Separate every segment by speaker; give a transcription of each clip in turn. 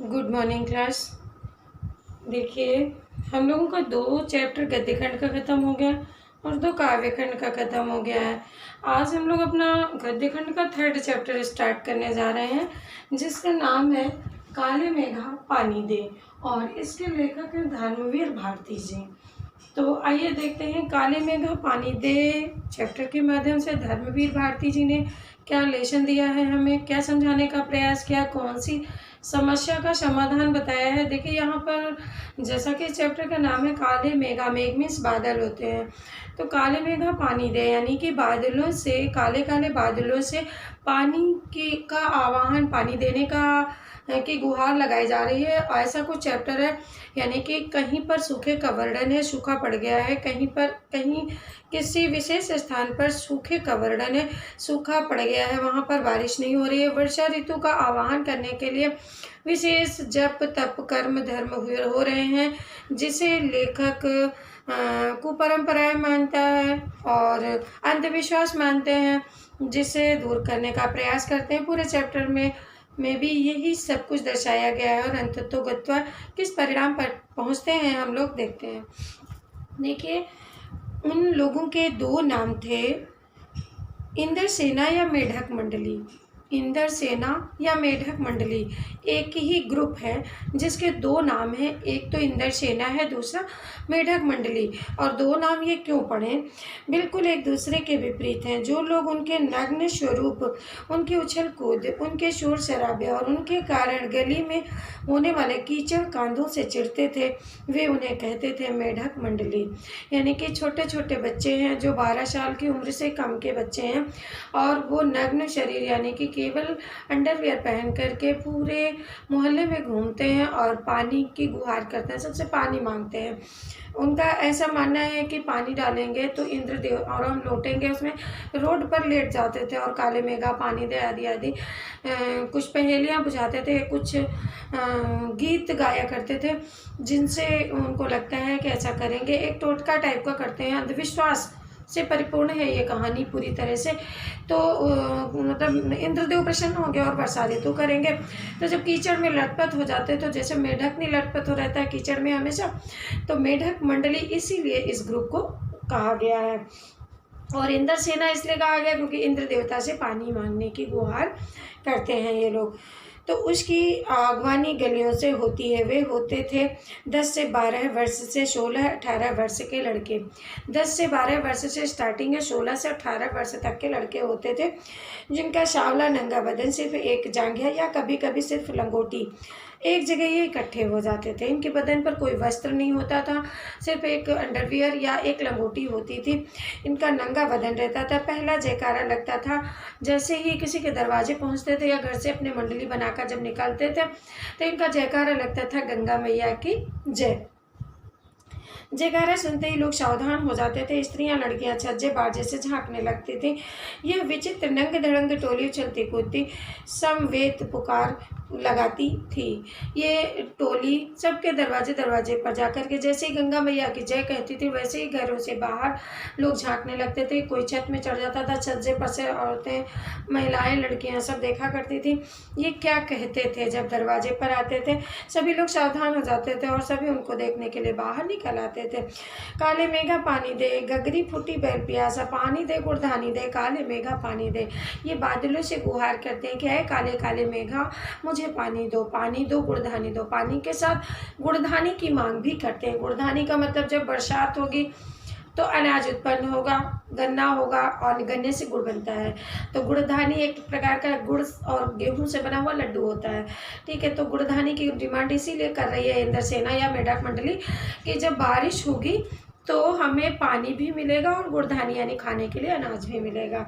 Speaker 1: Good morning class. देखिए, हम लोगों का 2 चैप्टर गद्य खंड का ख़त्म हो गया और 2 काव्य खंड का ख़त्म हो गया है। आज हम लोग अपना गद्य खंड का 3rd चैप्टर स्टार्ट करने जा रहे हैं, जिसका नाम है काले मेघा पानी दे और इसके लेखक हैं धर्मवीर भारती जी। तो आइए देखते हैं काले मेघा पानी दे चैप्टर के माध्यम से धर्मवीर भारती जी ने क्या लेसन दिया है, हमें क्या समझाने का प्रयास किया, कौन सी समस्या का समाधान बताया है। देखिए यहाँ पर जैसा कि चैप्टर का नाम है काले मेघा, मेघ मीन्स बादल होते हैं, तो काले मेघा पानी दे यानी कि बादलों से, काले काले बादलों से पानी का आवाहन, पानी देने का की गुहार लगाई जा रही है। ऐसा कुछ चैप्टर है, यानी कि कहीं पर सूखे का वर्णन है, सूखा पड़ गया है, कहीं किसी विशेष स्थान पर सूखे का वर्णन है, सूखा पड़ गया है, वहाँ पर बारिश नहीं हो रही है। वर्षा ऋतु का आवाहन करने के लिए विशेष जप तप कर्म धर्म हो रहे हैं, जिसे लेखक कुपरंपराएं मानता है और अंधविश्वास मानते हैं, जिसे दूर करने का प्रयास करते हैं। पूरे चैप्टर में भी यही सब कुछ दर्शाया गया है और अंततोगत्वा किस परिणाम पर पहुंचते हैं हम लोग देखते हैं। देखिए, उन लोगों के 2 नाम थे, इंद्रसेना या मेढक मंडली। इंद्रसेना या मेढक मंडली एक ही ग्रुप है जिसके 2 नाम हैं, एक तो इंद्रसेना है, दूसरा मेढक मंडली। और 2 नाम ये क्यों पढ़े, बिल्कुल एक दूसरे के विपरीत हैं। जो लोग उनके नग्न स्वरूप, उनके उछल कूद, उनके शोर शराबे और उनके कारण गली में होने वाले कीचड़ कांधों से चिढ़ते थे, वे उन्हें कहते थे मेढक मंडली। यानी कि छोटे छोटे बच्चे हैं जो 12 साल की उम्र से कम के बच्चे हैं और वो नग्न शरीर यानी कि केवल अंडरवियर पहन करके पूरे मोहल्ले में घूमते हैं और पानी की गुहार करते हैं, सबसे पानी मांगते हैं। उनका ऐसा मानना है कि पानी डालेंगे तो इंद्रदेव, और हम लौटेंगे उसमें, रोड पर लेट जाते थे और काले मेघा पानी दे आदि आदि कुछ पहेलियाँ बुझाते थे, कुछ गीत गाया करते थे, जिनसे उनको लगता है कि ऐसा करेंगे। एक टोटका टाइप का करते हैं, अंधविश्वास से परिपूर्ण है ये कहानी पूरी तरह से। तो मतलब इंद्रदेव प्रसन्न हो गए और वर्षा ऋतु करेंगे। तो जब कीचड़ में लटपट हो जाते, तो जैसे मेढक नहीं लटपट हो रहता है कीचड़ में हमेशा, तो मेढक मंडली इसीलिए इस ग्रुप को कहा गया है। और इंद्रसेना इसलिए कहा गया क्योंकि इंद्र देवता से पानी मांगने की गुहार करते हैं ये लोग। तो उसकी अगवानी गलियों से होती है। वे होते थे 10 से 12 वर्ष से 16-18 वर्ष के लड़के। 10 से 12 वर्ष से स्टार्टिंग है, 16 से 18 वर्ष तक के लड़के होते थे, जिनका सांवला नंगा बदन, सिर्फ एक जांघिया या कभी कभी सिर्फ लंगोटी, एक जगह ये इकट्ठे हो जाते थे। इनके बदन पर कोई वस्त्र नहीं होता था, सिर्फ एक अंडरवियर या एक लंगोटी होती थी। इनका नंगा बदन रहता था। पहला जयकारा लगता था जैसे ही किसी के दरवाजे पहुंचते थे या घर से अपने मंडली बनाकर जब निकलते थे, तो इनका जयकारा लगता था गंगा मैया की जय। जयकारा सुनते ही लोग सावधान हो जाते थे। स्त्रियां लड़कियां छज्जे बाजे से झांकने लगती थी। यह विचित्र नंग धड़ंग टोली चलती कूदती समवेत पुकार लगाती थी। ये टोली सबके दरवाजे पर जाकर के जैसे ही गंगा मैया की जय कहती थी, वैसे ही घरों से बाहर लोग झांकने लगते थे। कोई छत में चढ़ जाता था, छज्जे पर से औरतें, महिलाएं, लड़कियां सब देखा करती थी ये क्या कहते थे। जब दरवाजे पर आते थे सभी लोग सावधान हो जाते थे और सभी उनको देखने के लिए बाहर निकल आते थे। काले मेघा पानी दे, गगरी फूटी बैल प्यासा, पानी दे गुड़धानी दे, काले मेघा पानी दे। ये बादलों से गुहार करते हैं कि है काले काले मेघा, मुझे पानी दो गुड़धानी दो। पानी के साथ गुड़धानी की मांग भी करते हैं। गुड़धानी का मतलब जब बरसात होगी तो अनाज उत्पन्न होगा, गन्ना होगा और गन्ने से गुड़ बनता है। तो गुड़धानी एक प्रकार का गुड़ और गेहूं से बना हुआ लड्डू होता है, ठीक है। तो गुड़धानी की डिमांड इसीलिए कर रही है इंद्रसेना या मेढक मंडली कि जब बारिश होगी तो हमें पानी भी मिलेगा और गुड़धानी यानी खाने के लिए अनाज भी मिलेगा।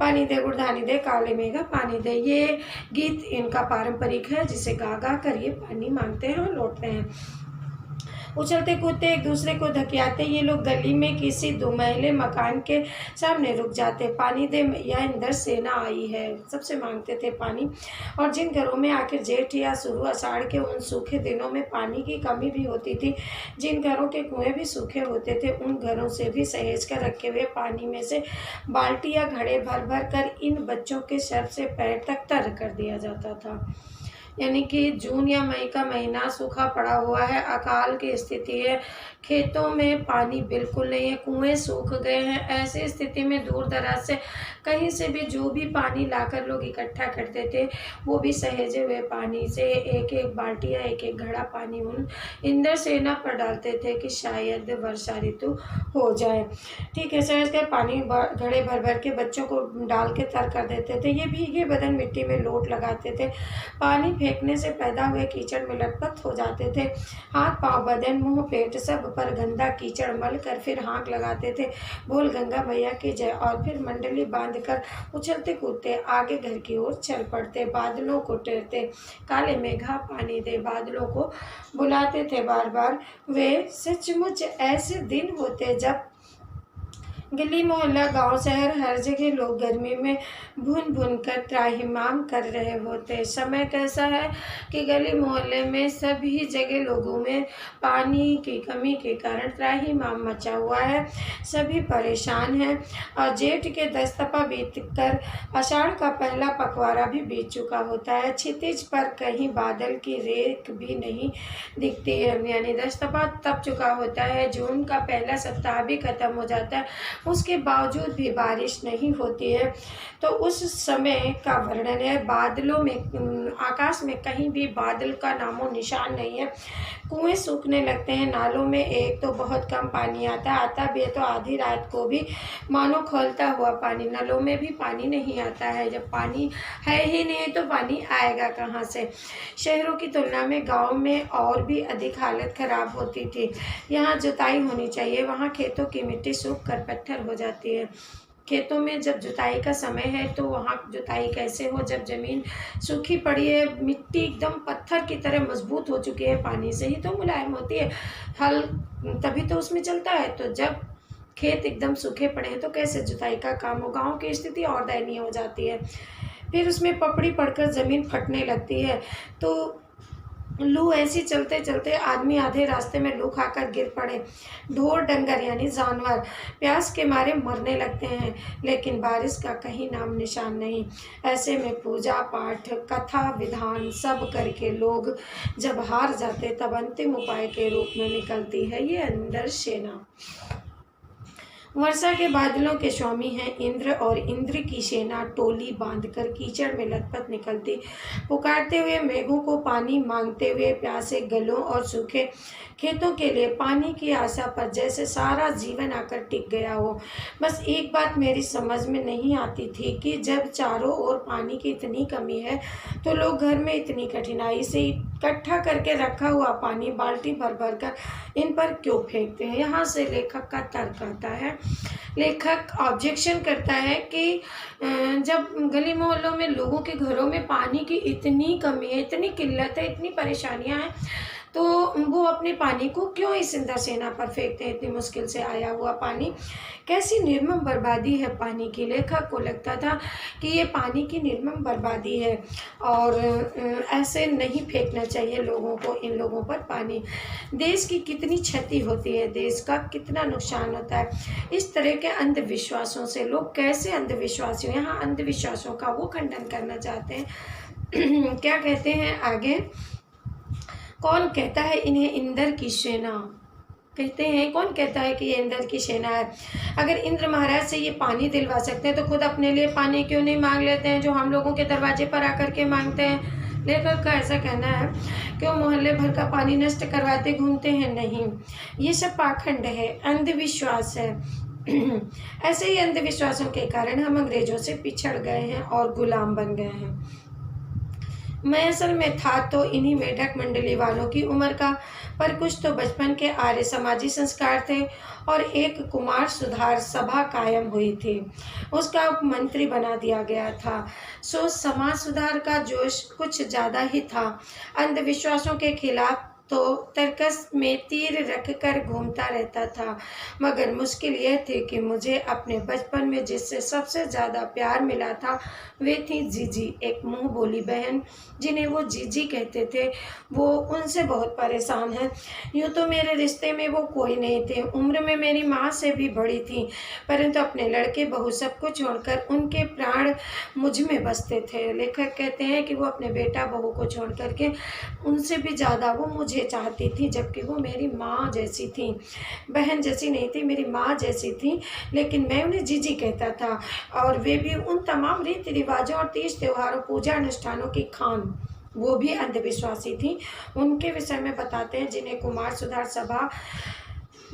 Speaker 1: पानी दे गुड़धानी दे, काले मेघा पानी दे, ये गीत इनका पारंपरिक है, जिसे गा गा कर ये पानी मांगते हैं और लौटते हैं। उछलते कूदते एक दूसरे को धकियाते ये लोग गली में किसी दुमहले मकान के सामने रुक जाते। पानी दे या इंद्रसेना आई है, सबसे मांगते थे पानी। और जिन घरों में आखिर जेठ या शुरू आषाढ़ के उन सूखे दिनों में पानी की कमी भी होती थी, जिन घरों के कुएं भी सूखे होते थे, उन घरों से भी सहेज कर रखे हुए पानी में से बाल्टी या घड़े भर भर कर इन बच्चों के सर से पैर तक तर कर दिया जाता था। यानी कि जून या मई का महीना सूखा पड़ा हुआ है, अकाल की स्थिति है, खेतों में पानी बिल्कुल नहीं है, कुएं सूख गए हैं। ऐसी स्थिति में दूर दराज से कहीं से भी जो भी पानी लाकर लोग इकट्ठा करते थे, वो भी सहेजे हुए पानी से एक एक बाल्टी या एक एक घड़ा पानी उन इंद्रसेना पर डालते थे कि शायद वर्षा ऋतु हो जाए। ठीक है, सहज कर पानी घड़े भर भर के बच्चों को डाल के तर कर देते थे। ये भीगे बदन मिट्टी में लोट लगाते थे, पानी फेंकने से पैदा हुए कीचड़ में लटपट हो जाते थे। हाथ पाँव बदन मुंह पेट सब पर गंदा कीचड़ मल कर फिर हाँक लगाते थे, बोल गंगा मैया की जय, और फिर मंडली बांधकर उछलते कूदते आगे घर की ओर चल पड़ते। बादलों को टेरते, काले मेघा पानी दे, बादलों को बुलाते थे बार बार। वे सचमुच ऐसे दिन होते जब गली मोहल्ला गांव शहर हर जगह लोग गर्मी में भुन भुन कर त्राहिमाम कर रहे होते। समय कैसा है कि गली मोहल्ले में सभी जगह लोगों में पानी की कमी के कारण त्राहिमाम मचा हुआ है, सभी परेशान हैं। और जेठ के 10 तपा बीत कर आषाढ़ का पहला पखवाड़ा भी बीत चुका होता है। क्षितिज पर कहीं बादल की रेख भी नहीं दिखती है, यानी 10 तपा तप चुका होता है। जून का पहला सप्ताह भी खत्म हो जाता है, उसके बावजूद भी बारिश नहीं होती है। तो उस समय का वर्णन है। बादलों में, आकाश में कहीं भी बादल का नामो निशान नहीं है। कुएं सूखने लगते हैं, नालों में एक तो बहुत कम पानी आता भी है तो आधी रात को भी मानो खौलता हुआ पानी। नलों में भी पानी नहीं आता है, जब पानी है ही नहीं तो पानी आएगा कहाँ से। शहरों की तुलना में गाँव में और भी अधिक हालत खराब होती थी। यहाँ जुताई होनी चाहिए, वहाँ खेतों की मिट्टी सूख कर पत्थर हो जाती है। खेतों में जब जुताई का समय है तो वहाँ जुताई कैसे हो, जब ज़मीन सूखी पड़ी है, मिट्टी एकदम पत्थर की तरह मजबूत हो चुकी है, पानी से ही तो मुलायम होती है, हल तभी तो उसमें चलता है। तो जब खेत एकदम सूखे पड़े हैं तो कैसे जुताई का काम हो। गाँव की स्थिति और दयनीय हो जाती है। फिर उसमें पपड़ी पड़कर ज़मीन फटने लगती है, तो लू ऐसी चलते चलते आदमी आधे रास्ते में लू खाकर गिर पड़े। ढोर डंगर यानी जानवर प्यास के मारे मरने लगते हैं, लेकिन बारिश का कहीं नाम निशान नहीं। ऐसे में पूजा पाठ कथा विधान सब करके लोग जब हार जाते तब अंतिम उपाय के रूप में निकलती है ये इंद्र सेना। वर्षा के बादलों के स्वामी हैं इंद्र, और इंद्र की सेना टोली बांधकर कीचड़ में लथपथ निकलती, पुकारते हुए मेघों को पानी मांगते हुए प्यासे गलों और सूखे खेतों के लिए पानी की आशा पर जैसे सारा जीवन आकर टिक गया हो। बस एक बात मेरी समझ में नहीं आती थी कि जब चारों ओर पानी की इतनी कमी है तो लोग घर में इतनी कठिनाई से इकट्ठा करके रखा हुआ पानी बाल्टी भर भर कर इन पर क्यों फेंकते हैं। यहाँ से लेखक का तर्क आता है। लेखक ऑब्जेक्शन करता है कि जब गली मोहल्लों में लोगों के घरों में पानी की इतनी कमी है, इतनी किल्लत है, इतनी परेशानियां हैं, तो वो अपने पानी को क्यों इस इंद्र सेना पर फेंकते हैं। इतनी मुश्किल से आया हुआ पानी, कैसी निर्मम बर्बादी है पानी की। लेखक को लगता था कि ये पानी की निर्मम बर्बादी है और ऐसे नहीं फेंकना चाहिए लोगों को, इन लोगों पर पानी। देश की कितनी क्षति होती है, देश का कितना नुकसान होता है इस तरह के अंधविश्वासों से। लोग कैसे अंधविश्वासियों, यहाँ अंधविश्वासों का वो खंडन करना चाहते हैं। क्या कहते हैं आगे, कौन कहता है इन्हें इंद्र की सेना, कहते हैं कौन कहता है कि ये इंद्र की सेना है। अगर इंद्र महाराज से ये पानी दिलवा सकते हैं तो खुद अपने लिए पानी क्यों नहीं मांग लेते हैं जो हम लोगों के दरवाजे पर आकर के मांगते हैं। लेखक का ऐसा कहना है, क्यों मोहल्ले भर का पानी नष्ट करवाते घूमते हैं। नहीं, ये सब पाखंड है, अंधविश्वास है। ऐसे ही अंधविश्वासों के कारण हम अंग्रेजों से पिछड़ गए हैं और गुलाम बन गए हैं। मैं असल में था तो इन्हीं मेढक मंडली वालों की उम्र का, पर कुछ तो बचपन के आर्य समाजी संस्कार थे और एक कुमार सुधार सभा कायम हुई थी, उसका मंत्री बना दिया गया था। सो समाज सुधार का जोश कुछ ज़्यादा ही था। अंधविश्वासों के खिलाफ तो तर्कस में तीर रखकर घूमता रहता था। मगर मुश्किल यह थी कि मुझे अपने बचपन में जिससे सबसे ज़्यादा प्यार मिला था वे थी जीजी, एक मुंह बोली बहन जिन्हें वो जीजी कहते थे। वो उनसे बहुत परेशान है। यूँ तो मेरे रिश्ते में वो कोई नहीं थे, उम्र में मेरी माँ से भी बड़ी थी, परंतु अपने लड़के बहू सबको छोड़कर उनके प्राण मुझ में बसते थे। लेखक कहते हैं कि वो अपने बेटा बहू को छोड़ करके उनसे भी ज़्यादा वो मुझे चाहती थी, जबकि वो मेरी माँ जैसी थी। बहन जैसी नहीं थी, मेरी माँ जैसी थी, लेकिन मैं उन्हें जीजी कहता था। और वे भी उन तमाम रीति रिवाजों और तीज त्योहारों पूजा अनुष्ठानों की खान। वो भी अंधविश्वासी थी। उनके विषय में बताते हैं जिन्हें कुमार सुधार सभा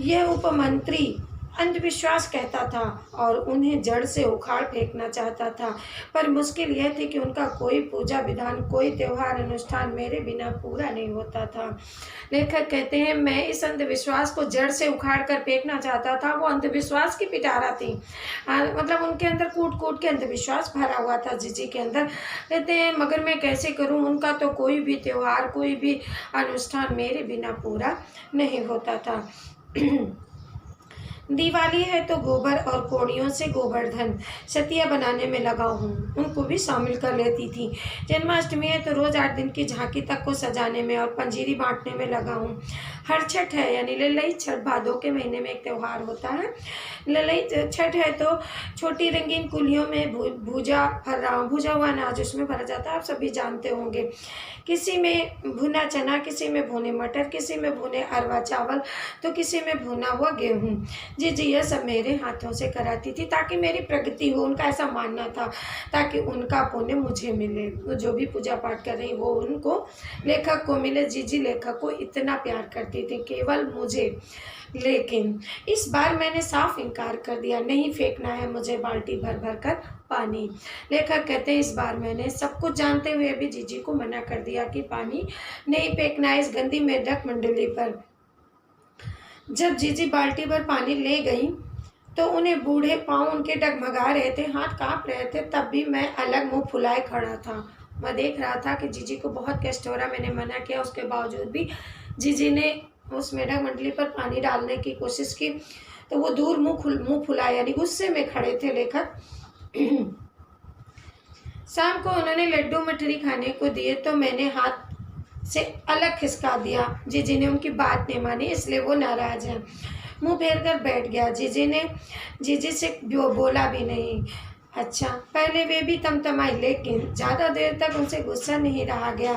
Speaker 1: यह उपमंत्री अंधविश्वास कहता था और उन्हें जड़ से उखाड़ फेंकना चाहता था। पर मुश्किल यह थी कि उनका कोई पूजा विधान, कोई त्योहार अनुष्ठान मेरे बिना पूरा नहीं होता था। लेखक कहते हैं मैं इस अंधविश्वास को जड़ से उखाड़ कर फेंकना चाहता था। वो अंधविश्वास की पिटारा थी, मतलब उनके अंदर कूट कूट के अंधविश्वास भरा हुआ था जीजी के अंदर। कहते हैं मगर मैं कैसे करूं, उनका तो कोई भी त्योहार, कोई भी अनुष्ठान मेरे बिना पूरा नहीं होता था। दिवाली है तो गोबर और कोड़ियों से गोवर्धन सतिया बनाने में लगा हूँ, उनको भी शामिल कर लेती थी। जन्माष्टमी है तो रोज़ 8 दिन की झांकी तक को सजाने में और पंजीरी बांटने में लगा हूँ। हर छठ है यानी ललई छठ, भादों के महीने में एक त्यौहार होता है। ललई छठ है तो छोटी रंगीन कुलियों में भुजा हुआ अनाज उसमें भरा जाता है, आप सभी जानते होंगे। किसी में भुना चना, किसी में भुने मटर, किसी में भुने अरवा चावल, तो किसी में भुना हुआ गेहूँ। जी यह सब मेरे हाथों से कराती थी ताकि मेरी प्रगति हो, उनका ऐसा मानना था, ताकि उनका पुण्य मुझे मिले। वो जो भी पूजा पाठ कर रही वो उनको, लेखक को मिले। जीजी लेखक को इतना प्यार करती थी, केवल मुझे। लेकिन इस बार मैंने साफ इनकार कर दिया, नहीं फेंकना है मुझे बाल्टी भर भर कर पानी। लेखक कहते हैं इस बार मैंने सब कुछ जानते हुए भी जीजी को मना कर दिया कि पानी नहीं फेंकना है इस गंदी मेढक मंडली पर। जब जीजी बाल्टी भर पानी ले गई तो उन्हें बूढ़े पाँव उनके डगमगा रहे थे, हाथ कांप रहे थे। तब भी मैं अलग मुंह फुलाए खड़ा था। मैं देख रहा था कि जीजी को बहुत कष्ट हो रहा, मैंने मना किया, उसके बावजूद भी जीजी ने उस मेढक मंडली पर पानी डालने की कोशिश की। तो वो दूर मुंह फुलाए यानी गुस्से में खड़े थे लेखक। शाम को उन्होंने लड्डू मठरी खाने को दिए तो मैंने हाथ से अलग खिसका दिया। जीजी ने उनकी बात नहीं मानी, इसलिए वो नाराज हैं। मुंह फेर कर बैठ गया। जीजी से बोला भी नहीं। अच्छा, पहले वे भी तमतमाई, लेकिन ज़्यादा देर तक उनसे गुस्सा नहीं रहा गया।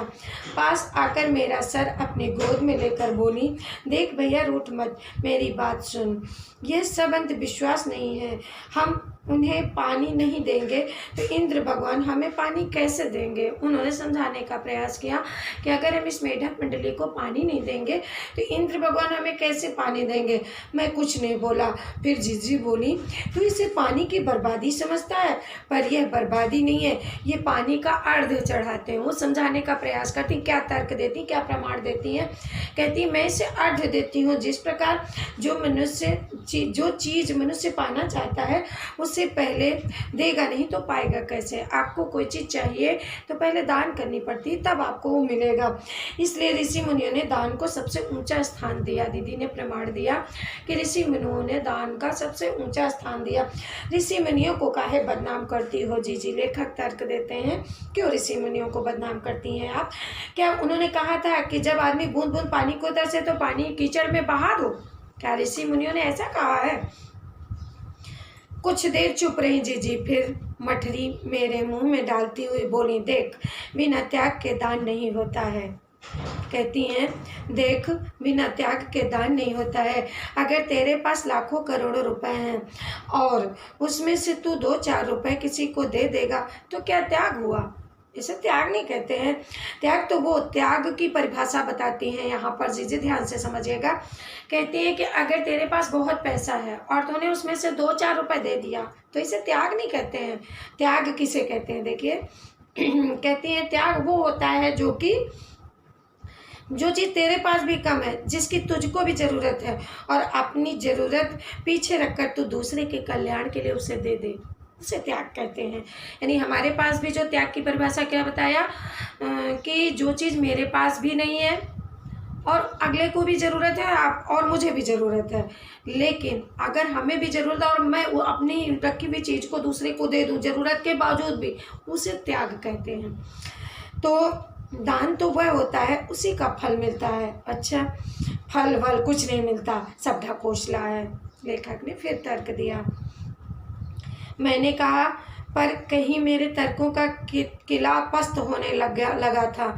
Speaker 1: पास आकर मेरा सर अपनी गोद में लेकर बोली, देख भैया रूठ मत, मेरी बात सुन। यह सब अंधविश्वास नहीं है। हम उन्हें पानी नहीं देंगे तो इंद्र भगवान हमें पानी कैसे देंगे। उन्होंने समझाने का प्रयास किया कि अगर हम इस मेढक मंडली को पानी नहीं देंगे तो इंद्र भगवान हमें कैसे पानी देंगे। मैं कुछ नहीं बोला। फिर जीजी बोली, तू इसे पानी की बर्बादी समझता है, पर यह बर्बादी नहीं है, ये पानी का अर्ध चढ़ाते हैं। वो समझाने का प्रयास करती, क्या तर्क देती, क्या प्रमाण देती हैं। कहती मैं इसे अर्ध देती हूँ, जिस प्रकार जो चीज़ मनुष्य पाना चाहता है उससे पहले देगा नहीं तो पाएगा कैसे। आपको कोई चीज़ चाहिए तो पहले दान करनी पड़ती है, तब आपको वो मिलेगा। इसलिए ऋषि मुनियों ने दान को सबसे ऊंचा स्थान दिया। दीदी ने प्रमाण दिया कि ऋषि मुनियों ने दान का सबसे ऊंचा स्थान दिया। ऋषि मुनियों को काहे बदनाम करती हो जीजी। लेखक तर्क देते हैं, क्यों ऋषि मुनियों को बदनाम करती हैं आप। क्या उन्होंने कहा था कि जब आदमी बूंद बूंद पानी को तरसे तो पानी कीचड़ में बहा दो। क्या ऋषि मुनियों ने ऐसा कहा है। कुछ देर चुप रही जीजी, फिर मठरी मेरे मुंह में डालती हुई बोली, देख बिना त्याग के दान नहीं होता है। कहती हैं, देख बिना त्याग के दान नहीं होता है। अगर तेरे पास लाखों करोड़ों रुपए हैं और उसमें से तू 2-4 रुपए किसी को दे देगा तो क्या त्याग हुआ। इसे त्याग नहीं कहते हैं। त्याग तो वो त्याग की परिभाषा बताती हैं यहाँ पर, जीजी ध्यान से समझिएगा। कहती है कि अगर तेरे पास बहुत पैसा है और तूने उसमें से 2-4 रुपए दे दिया तो इसे त्याग नहीं कहते हैं। त्याग किसे कहते हैं, देखिए कहती है त्याग वो होता है जो चीज़ तेरे पास भी कम है, जिसकी तुझको भी ज़रूरत है, और अपनी ज़रूरत पीछे रखकर तू दूसरे के कल्याण के लिए उसे दे दे, उसे त्याग कहते हैं। यानी हमारे पास भी जो त्याग की परिभाषा क्या बताया कि जो चीज़ मेरे पास भी नहीं है और अगले को भी ज़रूरत है, आप और मुझे भी ज़रूरत है। लेकिन अगर हमें भी ज़रूरत है और मैं वो अपनी रखी हुई चीज़ को दूसरे को दे दूँ ज़रूरत के बावजूद भी, उसे त्याग कहते हैं। तो दान तो वह होता है उसी का फल मिलता है। अच्छा, फल वल कुछ नहीं मिलता, सब ढकोसला है। लेखक ने फिर तर्क दिया। मैंने कहा, पर कहीं मेरे तर्कों का किला पस्त होने लगा था,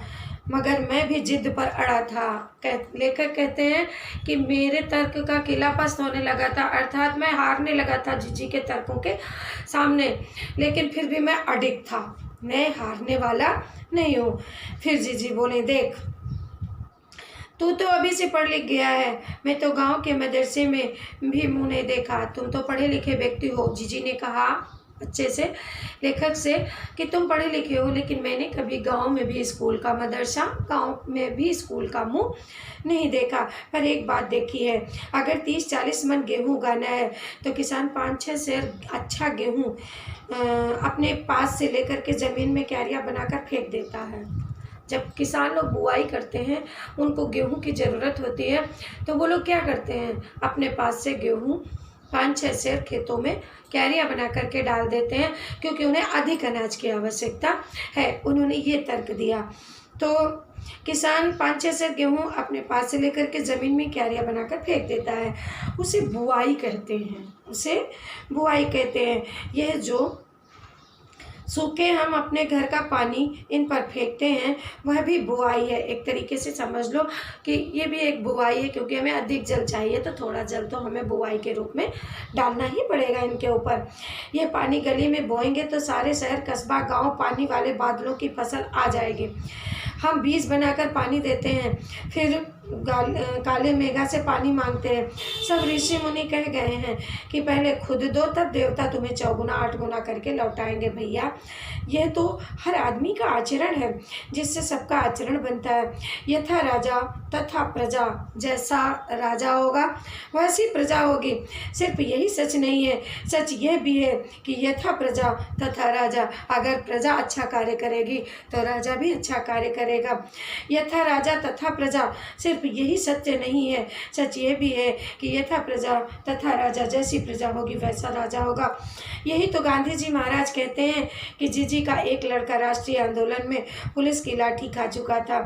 Speaker 1: मगर मैं भी जिद पर अड़ा था। लेखक कहते हैं कि मेरे तर्क का किला पस्त होने लगा था, अर्थात मैं हारने लगा था जीजी के तर्कों के सामने, लेकिन फिर भी मैं अडिग था, मैं हारने वाला नहीं हूँ। फिर जीजी बोले, देख तू तो अभी से पढ़ लिख गया है, मैं तो गांव के मदरसे में भी मुँह नहीं देखा, तुम तो पढ़े लिखे व्यक्ति हो। जीजी ने कहा बच्चे से, लेखक से, कि तुम पढ़े लिखे हो, लेकिन मैंने कभी गांव में भी स्कूल का मदरसा, गांव में भी स्कूल का मुंह नहीं देखा। पर एक बात देखी है, अगर 30-40 मन गेहूँ उगाना है तो किसान 5-6 सेर अच्छा गेहूँ अपने पास से लेकर के ज़मीन में क्यारियाँ बनाकर फेंक देता है। जब किसान लोग बुआई करते हैं, उनको गेहूं की ज़रूरत होती है, तो वो लोग क्या करते हैं, अपने पास से गेहूं 5-6 सेर खेतों में क्यारियाँ बना करके डाल देते हैं, क्योंकि उन्हें अधिक अनाज की आवश्यकता है। उन्होंने ये तर्क दिया। तो किसान 5-6 सेर गेहूं अपने पास से लेकर के ज़मीन में क्यारियाँ बनाकर फेंक देता है, उसे बुआई कहते हैं, उसे बुआई कहते हैं। यह जो सूखे हम अपने घर का पानी इन पर फेंकते हैं, वह भी बुआई है। एक तरीके से समझ लो कि ये भी एक बुआई है, क्योंकि हमें अधिक जल चाहिए तो थोड़ा जल तो हमें बुआई के रूप में डालना ही पड़ेगा इनके ऊपर। ये पानी गली में बोएंगे तो सारे शहर कस्बा गांव पानी वाले बादलों की फसल आ जाएगी। हम बीज बनाकर पानी देते हैं, फिर काले मेघा से पानी मांगते हैं। सब ऋषि मुनि कह गए हैं कि पहले खुद दो, तब देवता तुम्हें 4 गुना 8 गुना करके लौटाएंगे। भैया, यह तो हर आदमी का आचरण है, जिससे सबका आचरण बनता है। यथा राजा तथा प्रजा, जैसा राजा होगा वैसी प्रजा होगी। सिर्फ यही सच नहीं है, सच यह भी है कि यथा प्रजा तथा राजा, अगर प्रजा अच्छा कार्य करेगी तो राजा भी अच्छा कार्य करेगा। यथा राजा तथा प्रजा, सिर्फ यही सत्य नहीं है, सच ये भी है कि यथा प्रजा तथा राजा, जैसी प्रजा होगी वैसा राजा होगा। यही तो गांधी जी महाराज कहते हैं कि जीजी का एक लड़का राष्ट्रीय आंदोलन में पुलिस की लाठी खा चुका था,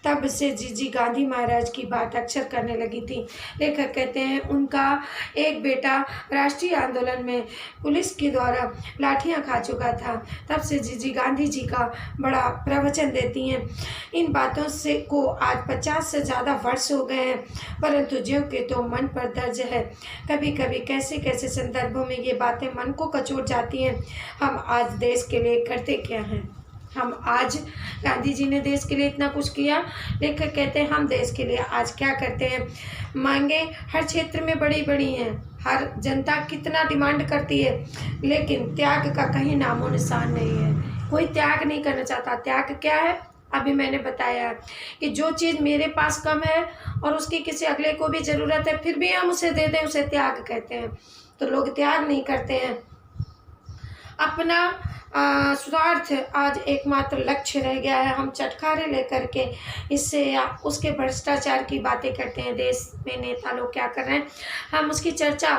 Speaker 1: तब से जीजी गांधी महाराज की बात अक्सर करने लगी थी। लेखक कहते हैं उनका एक बेटा राष्ट्रीय आंदोलन में पुलिस के द्वारा लाठियां खा चुका था, तब से जीजी गांधी जी का बड़ा प्रवचन देती हैं। इन बातों से को आज 50 से ज़्यादा वर्ष हो गए हैं, परंतु ज्यों के तो मन पर दर्ज है। कभी कभी कैसे कैसे संदर्भों में ये बातें मन को कचोट जाती हैं। हम आज देश के लिए करते क्या हैं? हम आज, गांधी जी ने देश के लिए इतना कुछ किया, लेखक कहते हैं हम देश के लिए आज क्या करते हैं। मांगे हर क्षेत्र में बड़ी बड़ी हैं, हर जनता कितना डिमांड करती है, लेकिन त्याग का कहीं नामो निशान नहीं है। कोई त्याग नहीं करना चाहता। त्याग क्या है? अभी मैंने बताया कि जो चीज़ मेरे पास कम है और उसकी किसी अगले को भी ज़रूरत है, फिर भी हम उसे दे दें, उसे त्याग कहते हैं। तो लोग त्याग नहीं करते हैं। अपना स्वार्थ आज एकमात्र लक्ष्य रह गया है। हम चटखारे लेकर के इससे या उसके भ्रष्टाचार की बातें करते हैं। देश में नेता लोग क्या कर रहे हैं, हम उसकी चर्चा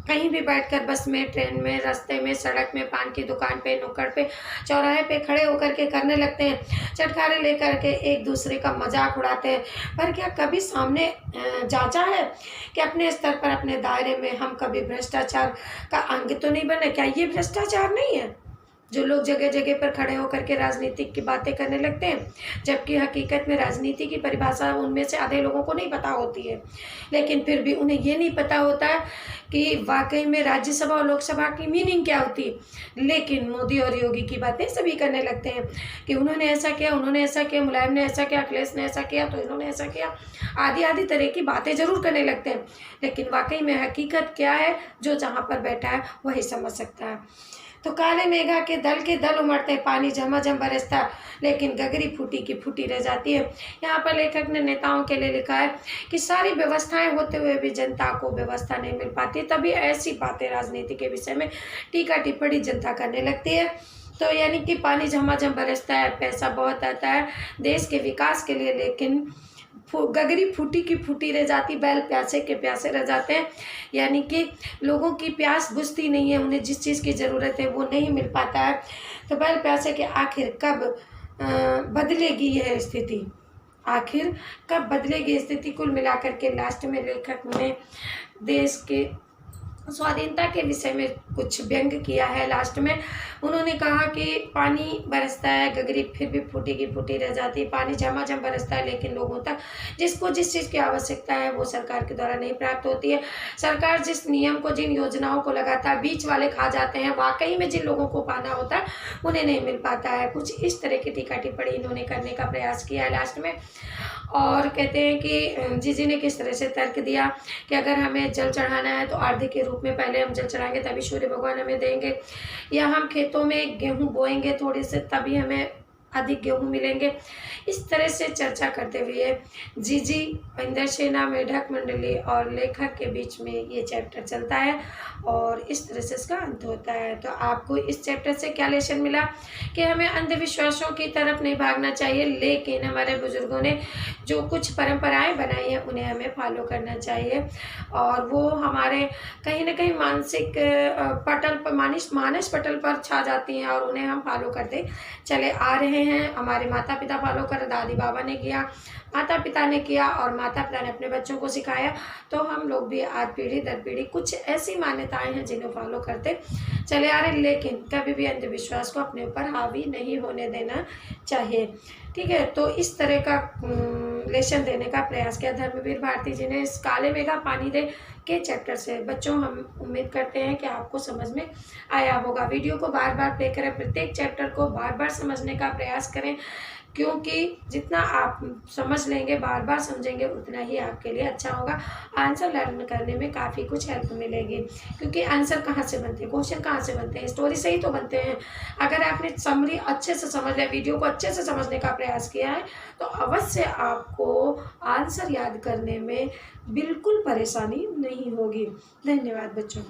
Speaker 1: कहीं भी बैठकर, बस में, ट्रेन में, रास्ते में, सड़क में, पान की दुकान पे, नुक्कड़ पे, चौराहे पे खड़े होकर के करने लगते हैं। चटखारे लेकर के एक दूसरे का मजाक उड़ाते हैं। पर क्या कभी सामने जांचा है कि अपने स्तर पर, अपने दायरे में हम कभी भ्रष्टाचार का अंग तो नहीं बने? क्या ये भ्रष्टाचार नहीं है जो लोग जगह जगह पर खड़े होकर के राजनीतिक की बातें करने लगते हैं, जबकि हकीकत में राजनीति की परिभाषा उनमें से आधे लोगों को नहीं पता होती है। लेकिन फिर भी उन्हें ये नहीं पता होता है कि वाकई में राज्यसभा और लोकसभा की मीनिंग क्या होती है। लेकिन मोदी और योगी की बातें सभी करने लगते हैं कि उन्होंने ऐसा किया, उन्होंने ऐसा किया, मुलायम ने ऐसा किया, अखिलेश ने ऐसा किया, तो इन्होंने ऐसा किया, आदि आदि तरह की बातें जरूर करने लगते हैं। लेकिन वाकई में हकीकत क्या है, जो जहाँ पर बैठा है वही समझ सकता है। तो काले मेघा के दल उमड़ते, पानी झमाझम बरसता, लेकिन गगरी फूटी की फूटी रह जाती है। यहाँ पर लेखक ने नेताओं के लिए लिखा है कि सारी व्यवस्थाएं होते हुए भी जनता को व्यवस्था नहीं मिल पाती, तभी ऐसी बातें राजनीति के विषय में टीका टिप्पणी जनता करने लगती है। तो यानी कि पानी झमाझम बरसता है, पैसा बहुत आता है देश के विकास के लिए, लेकिन गगरी फूटी की फूटी रह जाती, बैल प्यासे के प्यासे रह जाते हैं। यानी कि लोगों की प्यास बुझती नहीं है, उन्हें जिस चीज़ की ज़रूरत है वो नहीं मिल पाता है। तो बैल प्यासे के आखिर कब बदलेगी यह स्थिति, आखिर कब बदलेगी स्थिति। कुल मिलाकर के लास्ट में लेखक ने देश के स्वाधीनता के विषय में कुछ व्यंग किया है। लास्ट में उन्होंने कहा कि पानी बरसता है, गगरी फिर भी फूटी की फूटी रह जाती है। पानी झमाझम बरसता है, लेकिन लोगों तक जिसको जिस चीज़ की आवश्यकता है वो सरकार के द्वारा नहीं प्राप्त होती है। सरकार जिस नियम को, जिन योजनाओं को लगाता है, बीच वाले खा जाते हैं। वाकई में जिन लोगों को पाना होता है उन्हें नहीं मिल पाता है। कुछ इस तरह की टीका टिप्पणी इन्होंने करने का प्रयास किया है लास्ट में। और कहते हैं कि जीजी ने किस तरह से तर्क दिया कि अगर हमें जल चढ़ाना है तो आरती के रूप में पहले हम जल चढ़ाएंगे, तभी सूर्य भगवान हमें देंगे, या हम खेतों में गेहूं बोएंगे थोड़े से, तभी हमें अधिक गेहूं मिलेंगे। इस तरह से चर्चा करते हुए जीजी, इंद्रसेना, मेढक मंडली और लेखक के बीच में ये चैप्टर चलता है और इस तरह से इसका अंत होता है। तो आपको इस चैप्टर से क्या लेसन मिला कि हमें अंधविश्वासों की तरफ नहीं भागना चाहिए, लेकिन हमारे बुजुर्गों ने जो कुछ परंपराएं बनाई हैं उन्हें हमें फॉलो करना चाहिए और वो हमारे कहीं ना कहीं मानसिक पटल पर, मानस पटल पर छा जाती हैं और उन्हें हम फॉलो करते चले आ रहे हैं। हमारे माता पिता फॉलो कर, दादी बाबा ने किया, माता पिता ने किया और माता पिता ने अपने बच्चों को सिखाया। तो हम लोग भी आज पीढ़ी दर पीढ़ी कुछ ऐसी मान्यताएं हैं जिन्हें फॉलो करते चले आ रहे हैं, लेकिन कभी भी अंधविश्वास को अपने ऊपर हावी नहीं होने देना चाहिए। ठीक है, तो इस तरह का लेसन देने का प्रयास किया धर्मवीर भारती जी ने इस काले मेघा पानी दे के चैप्टर से। बच्चों, हम उम्मीद करते हैं कि आपको समझ में आया होगा। वीडियो को बार बार प्ले करें, प्रत्येक चैप्टर को बार बार समझने का प्रयास करें, क्योंकि जितना आप समझ लेंगे, बार बार समझेंगे, उतना ही आपके लिए अच्छा होगा। आंसर लर्न करने में काफ़ी कुछ हेल्प मिलेगी, क्योंकि आंसर कहाँ से बनते हैं, क्वेश्चन कहाँ से बनते हैं, स्टोरी से ही तो बनते हैं। अगर आपने समरी अच्छे से समझ लिया, वीडियो को अच्छे से समझने का प्रयास किया है, तो अवश्य आपको आंसर याद करने में बिल्कुल परेशानी नहीं होगी। धन्यवाद बच्चों।